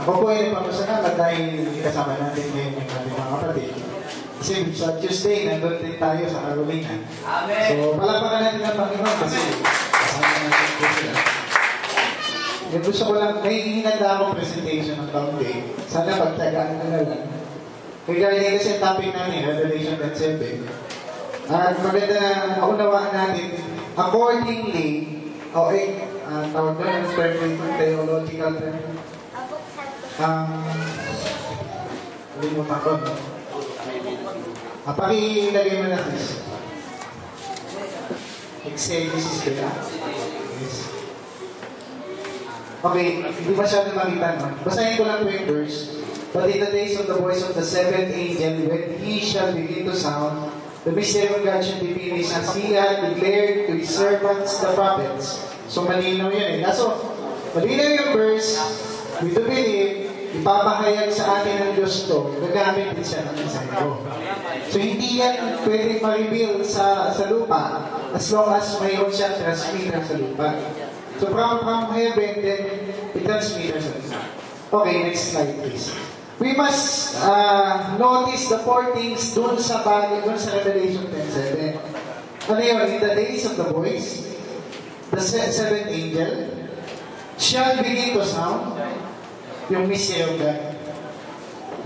Ako po ay nagpapasalamat dahil kasama natin ngayon yung ating mga kapatid. Kasi sa Tuesday, nandun din tayo sa Carolina. Amen. So, palakpakan natin ang Panginoon kasi kasama natin po sila. Yung gusto ko lang, may hinanda akong presentation ng Foundation. Sana pagtagaan na lang. Regarding kasi ang topic namin, Revelation 10:7. At maganda na maunawaan natin, accordingly, tawag na ng theological term. Limutan ko. Pakilagay mo na please. Exegesis ba yan? Yes. Okay, hindi masyado makita no? Basahin ko lang po yung verse. But in the days of the voice of the seventh angel, when he shall begin to sound, the mystery of God shall be finished, as he had declared to his servants, the prophets. So, malinaw yan eh. Kaso, malinaw yung verse, we do believe, ipapahayag sa atin ng Diyos to, gagamit din siya ng mensahe. So, hindi yan pwede ma-reveal sa lupa as long as mayroon siyang transmitter sa lupa. So, from heaven, then, i-transmitter sa lupa. Okay, next slide, please. We must notice the four things dun sa Revelation 10:7. Ano yun? In the days of the voice, the seventh angel shall begin to sound yung mystery of God.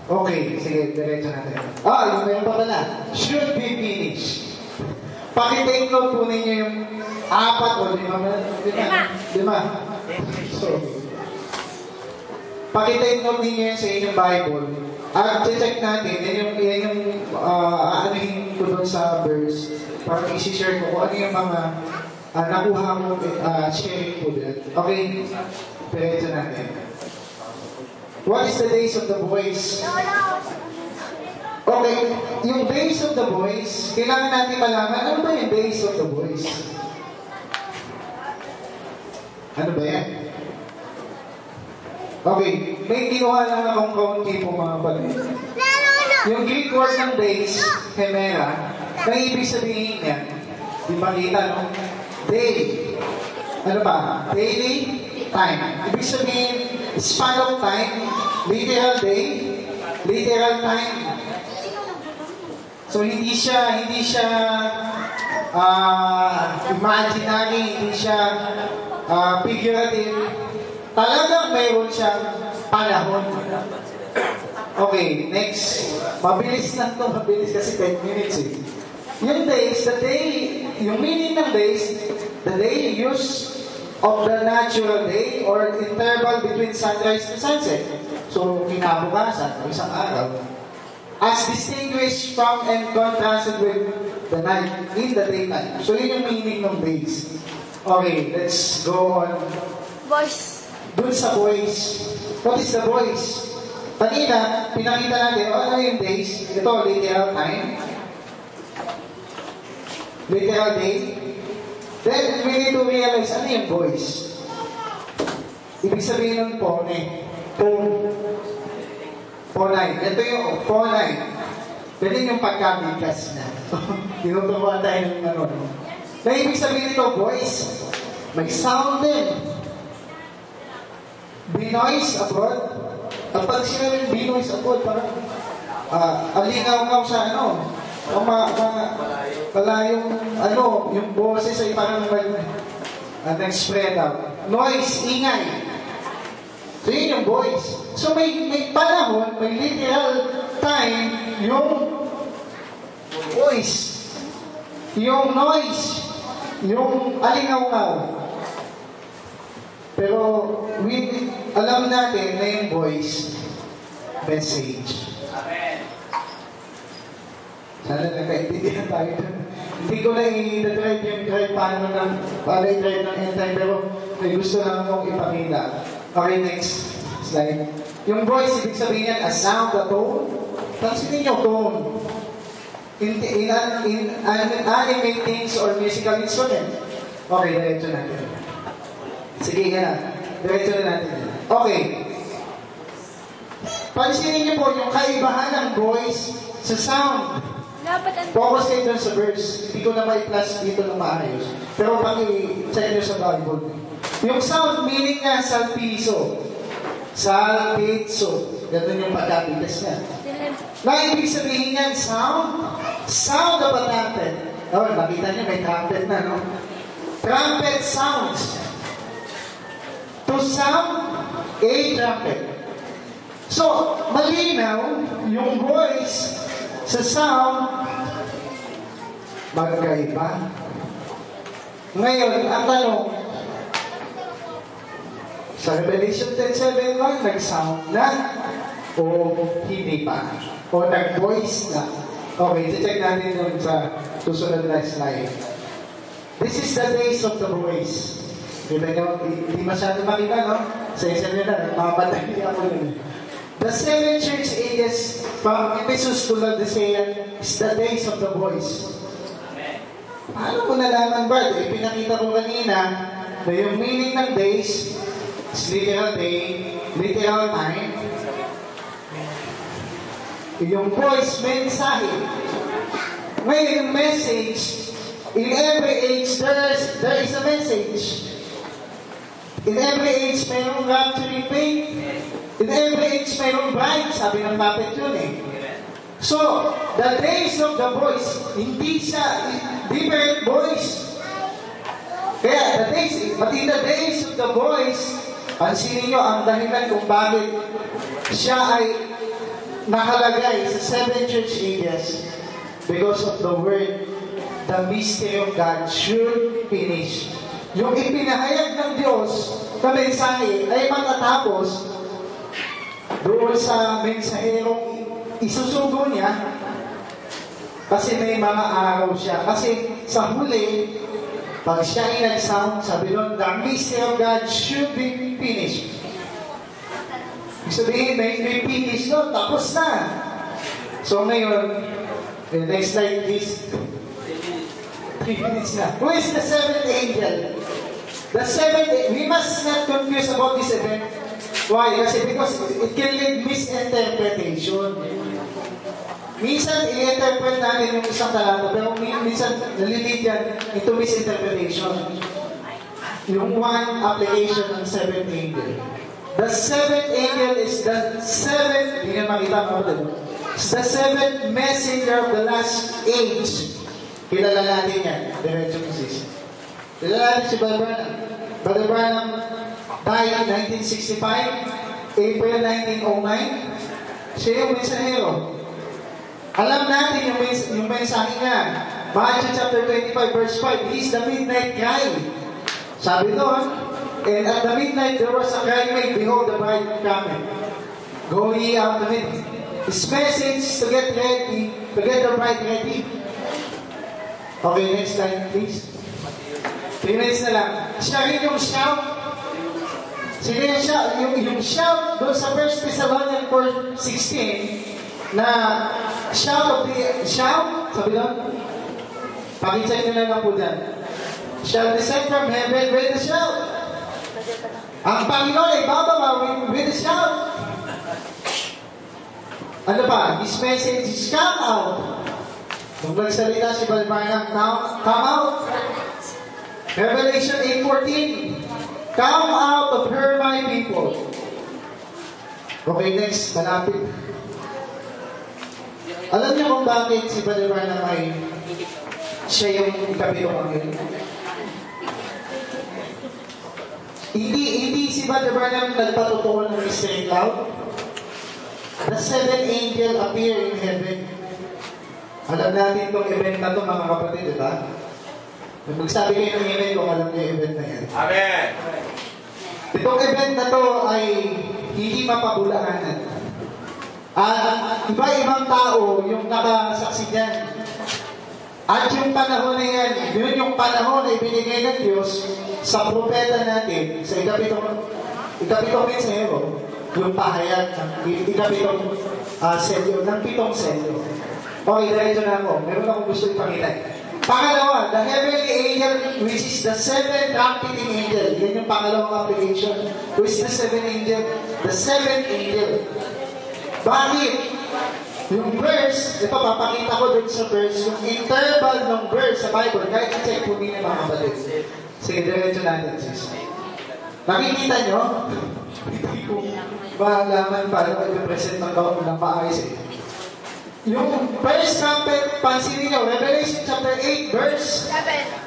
Okay, sige, diretso natin. Yung meron pa pala. Should be finished. Pakitake note po ninyo yung 4 o 5. 5. So, pakitake note ninyo yan sa inyong Bible. At check natin, yan yung anuhin ko doon sa verse para isi-share ko kung ano yung mga nakuha mo sharing po din. Okay, diretso natin. What is the days of the voice? Okay, yung days of the voice, kailangan natin malaman, ano ba yung days of the voice? Ano ba yan? Okay, may ginawa lang akong kaunti po mga kapatid. Yung Greek word ng days, hemera, na ibig sabihin niya, di ba kita, no? Day. Ano ba? Daily time. Ibig sabihin, span of time, literal day, literal time. So hindi siya imaginary, hindi siya figurative. Talagang mayroon siyang panahon. Okay, next. Mabilis lang to, mabilis kasi 10 minutes eh. Yung days, yung meaning ng days, the day use of the natural day or interval between sunrise and sunset. So, kinabukasan, isang araw. As distinguished from and contrasted with the night in the daytime. So, yun yung meaning ng days. Okay, let's go on. Voice. Dun sa voice. What is the voice? Kanina, pinakita natin, ano yung days? Ito, literal time. Literal day. Then, we need to realize, ano yung voice? Ibig sabihin ng phone, tone. Phone. Ito yung phone. Pwede yung pagkabigkas na. Tinuturuan tayo ng ano. Na ibig sabihin ito, voice. May sound din. Binoise abroad. Kapag sinabing binoise abroad, parang alinaw-ngaw sa ano. Pala yung boses ay parang nag-spread out. Noise, ingay. So, yun yung voice. So, may panahon, may literal time, yung voice, yung noise, yung alinaw-ngaw. Pero, alam natin na yung voice, message. Sana nagkaintindihan tayo dun. Hindi ko na i-drive yung para i-drive ng end time, pero may gusto lang akong ipakita. Okay, next slide. Yung voice, ibig sabihin yan, a sound, a tone. Pansinin nyo, tone. In animate things or musical instrument. Okay, diretso natin. Sige, yan. Diretso na natin. Okay. Pansinin nyo po yung kaibahan ng voice sa sound. Focus kayo dun sa verse. Hindi ko na mai-plus dito na maayos. Pero paki-check nyo sa Bible. Yung sound, meaning nga salpiso. Salpitso. Ganun yung pagkabigas niya. Na ibig sabihin yan, sound? Sound of a trumpet. Oh, nakita niyo, may trumpet na, no? Trumpet sounds. To sound a trumpet. So, malinaw, yung voice sa sound, magkaiba. Ngayon, ang tanong, sa Revelation 10:7 lang, nag-sound na o hindi pa? O nag-voice na? Okay, check natin yun sa susunod na slide. This is the days of the voice. Diba nyo, hindi masyado makita, no? Sa isa nyo na, makabatay ako nun. The 7 church ages from Ephesus to Laodicea is the days of the voice. Paano mo nalaman, Brad? Pinakita ko kanina na yung meaning ng days is literal day, literal time. Yung voice, mensahe. Ngayon, yung message, in every age, there is a message. In every age, mayroong rapturing faith. In every age, mayroong bride. Sabi ng prophet yun eh. So, the days of the voice, hindi siya different voice. Kaya, pati the days of the voice, pansinin nyo ang dahilan kung bakit siya ay nakalagay sa 7 church ages because of the word, the mystery of God should finish. Yung ipinahayag ng Diyos na mensahe ay matatapos doon sa mensaherong isusugo niya kasi may mga araw siya. Kasi sa huli, pag siya ay nag-sound, sabi nun, the mystery of God should be finished. Ibig sabihin, may finish nun, tapos na. So ngayon, next slide please. 3 minutes na. Who is the 7th angel? The 7th, we must not confuse about this event. Why? Kasi because it can lead misinterpretation. Minsan, i-interpret natin yung isang talata, pero minsan, nalilid yan into misinterpretation. Yung one application ng 7th angel. The 7th angel is the 7th, hindi nga makita mo ito. It's the 7th messenger of the last age. Kilala natin yan. Diretso mo sis. Kilala natin si Brother Branham. Brother Branham died in 1965, April 1909. Siya yung mensahero. Alam natin yung mensahe niya. Matthew chapter 25 verse 5, He is the midnight cry. Sabi doon, and at the midnight there was a cry made, behold the bride coming. Go ye out to meet. His message to get ready, to get the bride ready. Okay, next slide please. 3 minutes na lang. Siya rin yung shout. Sige yung shout doon sa 1 Thessalonians 4:16 na shout, sabi doon, pakicheck nyo na lang po dyan. Shall descend from heaven with a shout. Ang Panginoon ay bababa with a shout. Ano pa? His message is come out. Kung nagsalita si Balmarnam, come out. Revelation 8:14. Come out of her, my people. Okay, next. Malapit. Alam niyo kung bakit si Balmarnam ay siya yung kapitong angel? Hindi si Brother Branham nagpatutuo ng mystery cloud. The 7th angel appear in heaven. Alam natin itong event na ito, mga kapatid, di ba? Magsabi kayo ng email kung alam niyo yung event na yan. Amen! Itong event na ito ay hindi mapabulaanan. Iba-ibang tao yung nakasaksi dyan. At yung panahon na yan, yun yung panahon na ibinigay ng Diyos sa propeta natin, sa ikapitong mensahero, yung pahayag ng ikapitong selyo, ng 7 selyo. Okay, diretso na ako. Meron akong gusto ipakita. Pangalawa, the heavenly angel, which is the 7th trumpeting angel. Yan yung pangalawang application. Who is the 7th angel? The 7th angel. Bakit? Yung verse, ito papakita ko dun sa verse, yung interval ng verse sa Bible, kahit i-check po nila mga kapatid. Sige, diretso natin, sis. Nakikita nyo? hindi ko malaman paano i-present ng maayos eh. Yung first trumpet, pansinin nyo, Revelation chapter 8, verse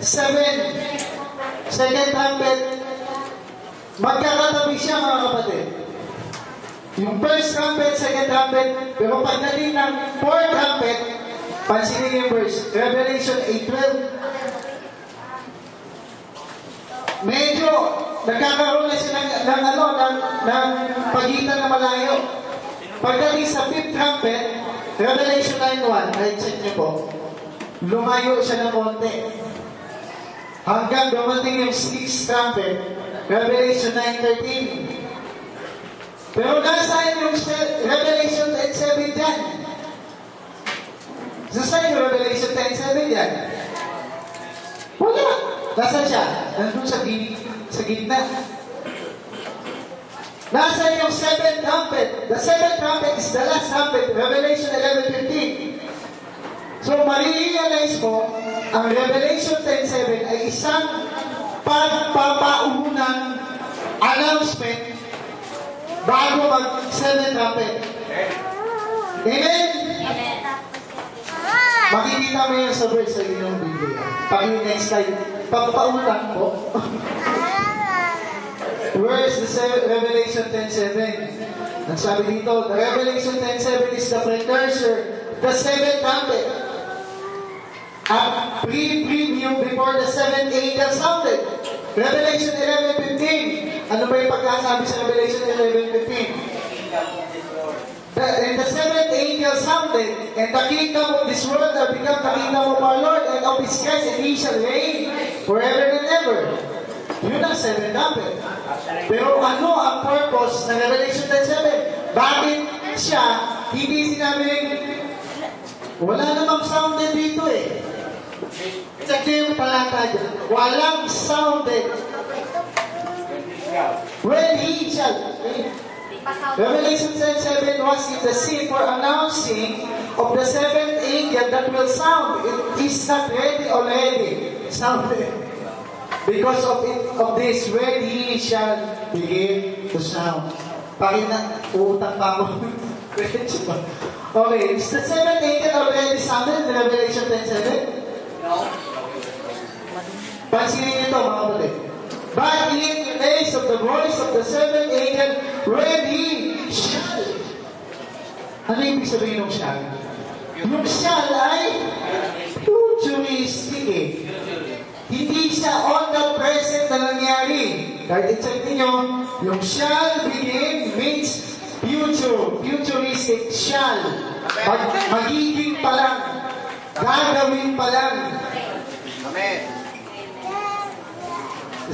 7. Second trumpet, magkakatabi siya mga kapatid. Yung first trumpet, second trumpet, pero pagdating ng fourth trumpet, pansinin nyo yung verse, Revelation 8:12. Medyo nagkakaroon na siya ng pagitan na malayo. Pagdating sa fifth trumpet, Revelation 9:1, ay check niyo po, lumayo siya ng konti. Hanggang dumating yung sixth trumpet, Revelation 9:13. Pero nasaan yung Revelation 10:7 dyan? Nasaan yung Revelation 10:7 dyan? Wala. Nasaan siya? Nandun sa gitna. Nasaan yung seventh trumpet? The seventh trumpet is the last trumpet. Revelation 11:15. So, marirealize mo, ang Revelation 10:7 ay isang pagpapaunang announcement bago mag-seventh trumpet. Amen? Makikita mo yan sa verse sa inyong Biblia. Pag-yung next slide, pagpaulang po. Where is the Revelation 10:7? Nagsabi dito, the Revelation 10:7 is the precursor, the seventh trumpet. A preview before the seventh angel sounded. Revelation 11:15. Ano ba yung pagkasabi sa Revelation 11:15? And the seventh angel sounded, and the kingdom of this world will become the kingdom of our Lord and of His Christ, and He shall reign forever and ever. Yun ang seventh trumpet. Pero ano ang purpose ng Revelation 10:7? Bakit siya hindi sinabing wala namang sounded dito eh? Sa yung talata dyan, walang sounded. When He shall. Revelation 10:7 was in the scene for announcing of the seventh angel that will sound. It is not ready already. Sounded. Because of this, when He shall begin to sound. Pakina, uutang pa ako. Okay, is the seventh angel already sounded in Revelation 10:7? No. Pansinin nyo ito, mga kapatid. But in the days of the voice of the seventh angel, when He shall. Ano ibig sabihin ng shall? Yung shall ay futuristic eh. Hindi siya on the present na nangyari. Kahit i-check ninyo, yung shall begin means future, futuristic, shall. Magiging pa lang. Gagawin pa lang. Amen.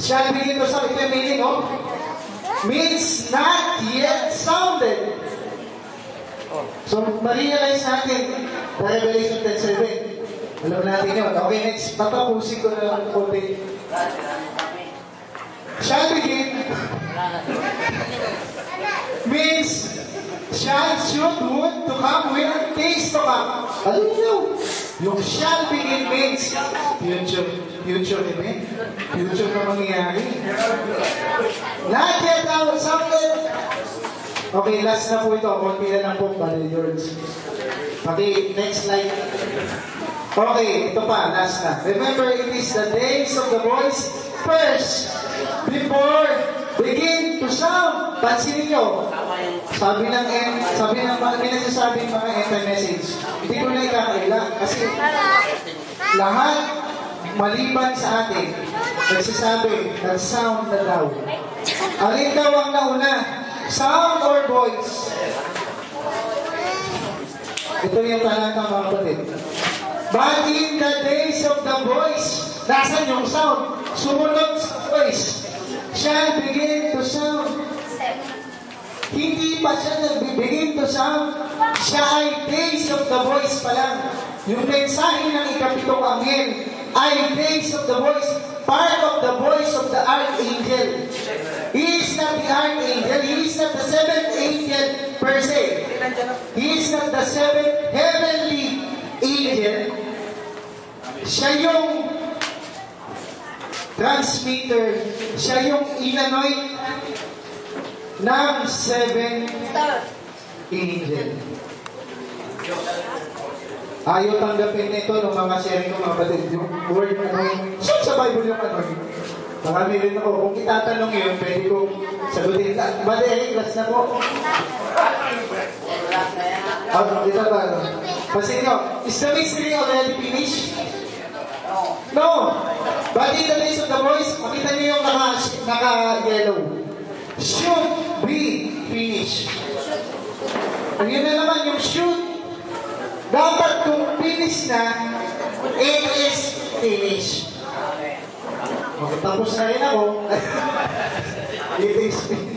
Shall begin to sound. Ito yung meaning, no? Means not yet sounded. So, ma-realize natin the Revelation 10:7. Alam natin yun. Okay, next. Tatapusin ko na lang konti. Shall begin means shall, should, would, to come, will, things to come. Alam niyo, yung shall begin means future event. Future na mangyayari. Not yet sounded. Okay, last na po ito. Konti na lang po, Brother George. Okay, next slide. Okay, ito pa, last na. Remember, it is the days of the voice first, before begin to sound. Pansinin nyo. Sabi ng mga anti-message. Hindi ko na ikakaila. Kasi lahat maliban sa atin, nagsasabi, nag-sound na daw. Alin daw ang nauna? Sound or voice? Ito yung talata, mga kapatid. But in the days of the voice, nasan yung sound? Sumunod sa voice. Shall begin to sound. Hindi pa siya nag-begin to sound. Siya ay days of the voice pa lang. Yung mensahe ng ikapitong anghel ay days of the voice, part of the voice of the archangel. He is not the archangel. He is not the seventh angel per se. He is not the seventh heavenly angel. Siya yung transmitter. Siya yung inanoint. ng seventh angel. Ayaw tanggapin nito ng mga sharing ko mga batid. Yung word sa Bible yung marami rin ako. Kung itatanong yun, pwede kong sagutin. Bali, class na po. Dito ba? Pasin nyo, is the mystery already finished? No! But in the days of the boys, makita nyo yung naka-yellow. Should be finished. Yun na naman yung should. Dapat kung finish na, it is finished. Okay, tapos na rin ako. It is finished.